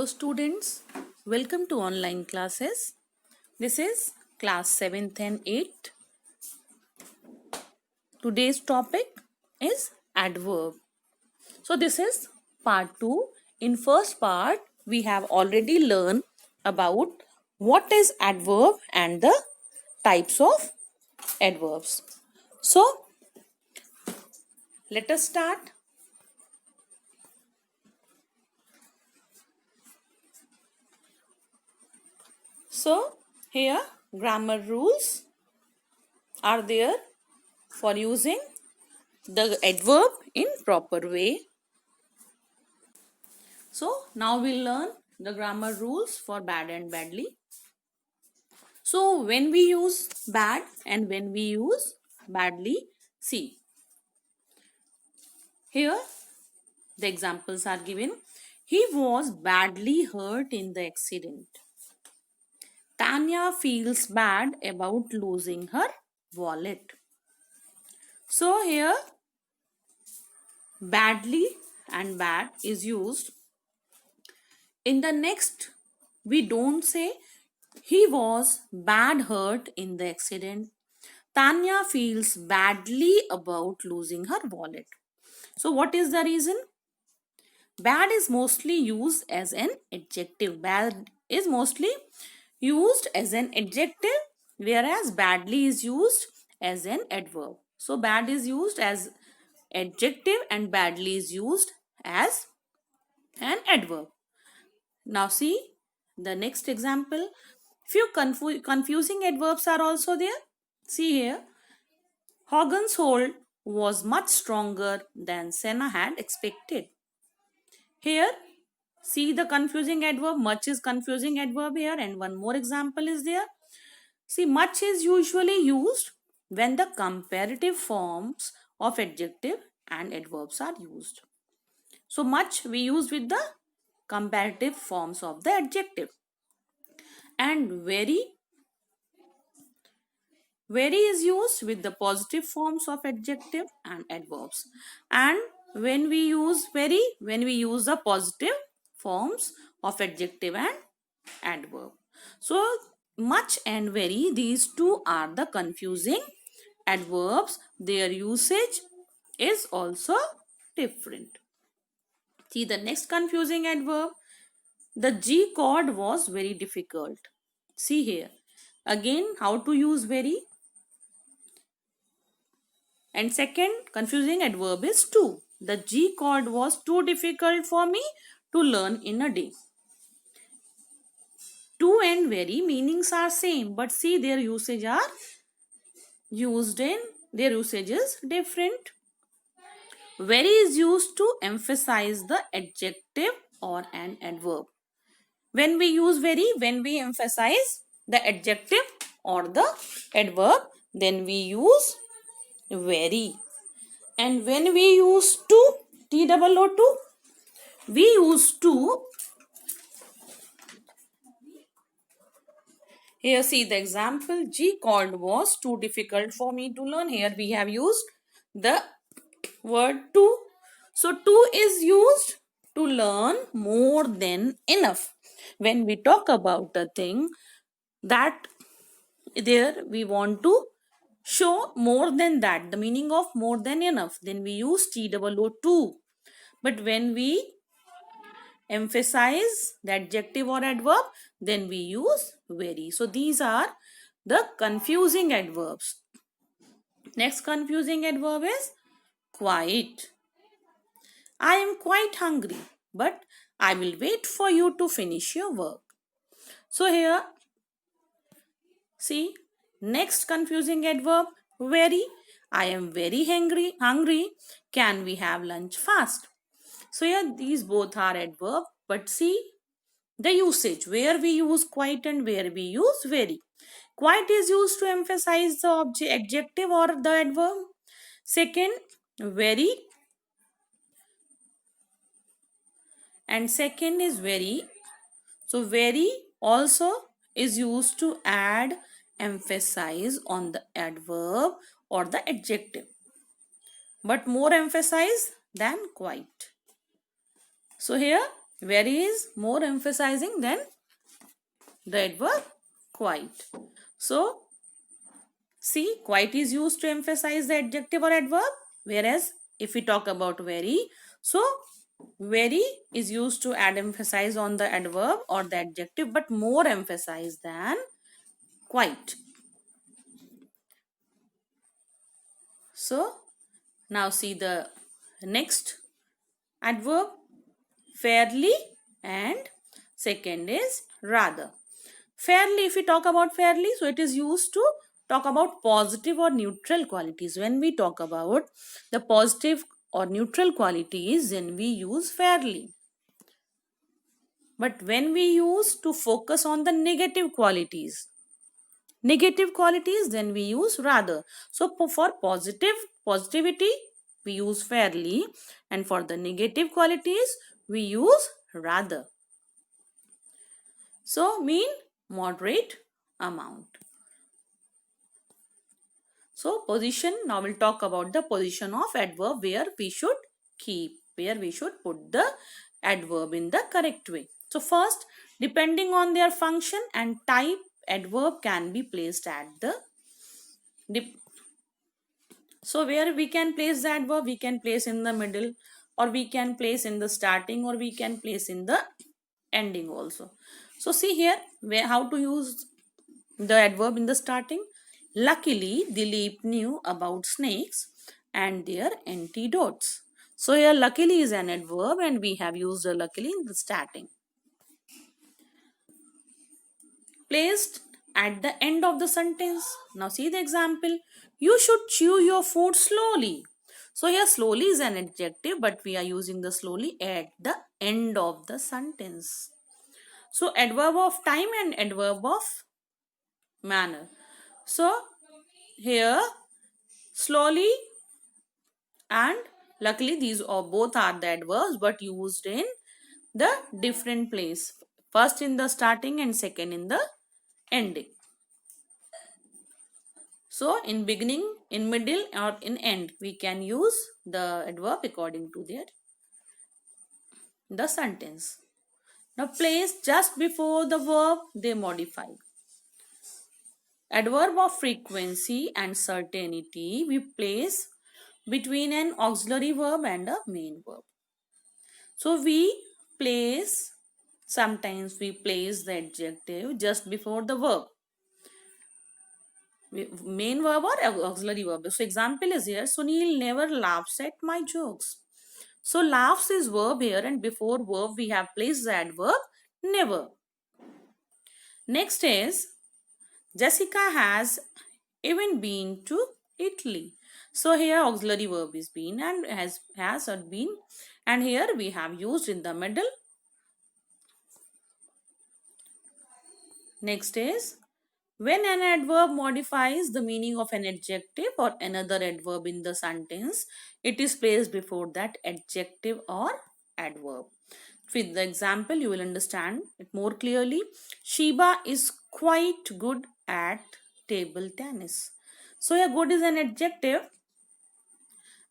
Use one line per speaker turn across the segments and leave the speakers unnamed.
Hello students, welcome to online classes. This is class 7th and 8th. Today's topic is adverb. So this is part 2. In first part, we have already learned about what is adverb and the types of adverbs. So let us start. So here grammar rules are there for using the adverb in proper way. So now we'll learn the grammar rules for bad and badly. So when we use bad and when we use badly, see here the examples are given. He was badly hurt in the accident. Tanya feels bad about losing her wallet. So here badly and bad is used. In the next, we don't say he was bad hurt in the accident. Tanya feels badly about losing her wallet. So what is the reason? Bad is mostly used as an adjective. Bad is mostly used as an adjective, whereas badly is used as an adverb. So bad is used as adjective and badly is used as an adverb. Now see the next example. Few confusing adverbs are also there. See here. Hogan's hold was much stronger than Senna had expected. Here, see the confusing adverb. Much is confusing adverb here, and one more example is there. See, much is usually used when the comparative forms of adjective and adverbs are used. So, much we use with the comparative forms of the adjective. And very is used with the positive forms of adjective and adverbs. And when we use the positive forms of adjective and adverb. So much and very, these two are the confusing adverbs. Their usage is also different. See the next confusing adverb. The G chord was very difficult. See here. Again, how to use very. And second confusing adverb is too. The G chord was too difficult for me to learn in a day. Too and very meanings are same, but see their usage is different. Very is used to emphasize the adjective or an adverb. When we use very, when we emphasize the adjective or the adverb, then we use very. And when we use to, T-O-O-2, we use to. Here see the example. G chord was too difficult for me to learn. Here we have used the word to. So to is used to learn more than enough. When we talk about a thing that there we want to show more than that, the meaning of more than enough, then we use T-O-O-2. But when we emphasize the adjective or adverb, then we use very. So these are the confusing adverbs. Next confusing adverb is quite. I am quite hungry, but I will wait for you to finish your work. So here, see, next confusing adverb, very. I am very hungry. Can we have lunch fast? So here, these both are adverb, but see the usage, where we use quite and where we use very. Quite is used to emphasize the adjective or the adverb. Second, very. And second is very. So very also is used to add emphasize on the adverb or the adjective, but more emphasize than quite. So here Very is more emphasizing than the adverb quite. So, see, quite is used to emphasize the adjective or adverb, whereas if we talk about very, so very is used to add emphasis on the adverb or the adjective, but more emphasize than quite. So, now see the next adverb, fairly, and second is rather. Fairly, if we talk about fairly, so it is used to talk about positive or neutral qualities. When we talk about the positive or neutral qualities, then we use fairly. But when we use to focus on the negative qualities, then we use rather. So for positivity, we use fairly, and for the negative qualities, we use rather. So mean moderate amount. So position, now we'll talk about the position of adverb where we should put the adverb in the correct way. So first, depending on their function and type, adverb can be placed at the so where we can place the adverb, we can place in the middle, or we can place in the starting, or we can place in the ending also. So see here how to use the adverb in the starting. Luckily, Dilip knew about snakes and their antidotes. So here luckily is an adverb and we have used the luckily in the starting. Placed at the end of the sentence. Now see the example. You should chew your food slowly. So here slowly is an adjective, but we are using the slowly at the end of the sentence. So adverb of time and adverb of manner. So here slowly and luckily these are both are the adverbs but used in the different place. First in the starting and second in the ending. So in beginning, in middle or in end, we can use the adverb according to the sentence. Now place just before the verb, they modify. Adverb of frequency and certainty we place between an auxiliary verb and a main verb. So sometimes we place the adjective just before the verb. Main verb or auxiliary verb. So example is here, Sunil never laughs at my jokes. So laughs is verb here and before verb we have placed the adverb never. Next is Jessica has even been to Italy. So here auxiliary verb is been and has or been, and here we have used in the middle. Next is when an adverb modifies the meaning of an adjective or another adverb in the sentence, it is placed before that adjective or adverb. With the example, you will understand it more clearly. Sheba is quite good at table tennis. So here good is an adjective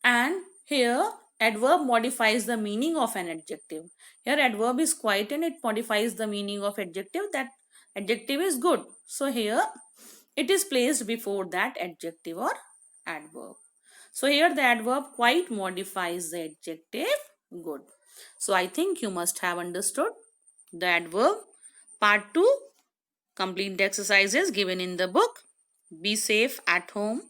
and here adverb modifies the meaning of an adjective. Here adverb is quite and it modifies the meaning of adjective. That adjective is good. So here it is placed before that adjective or adverb. So here the adverb quite modifies the adjective good. So I think you must have understood the adverb. Part 2, complete the exercises given in the book. Be safe at home.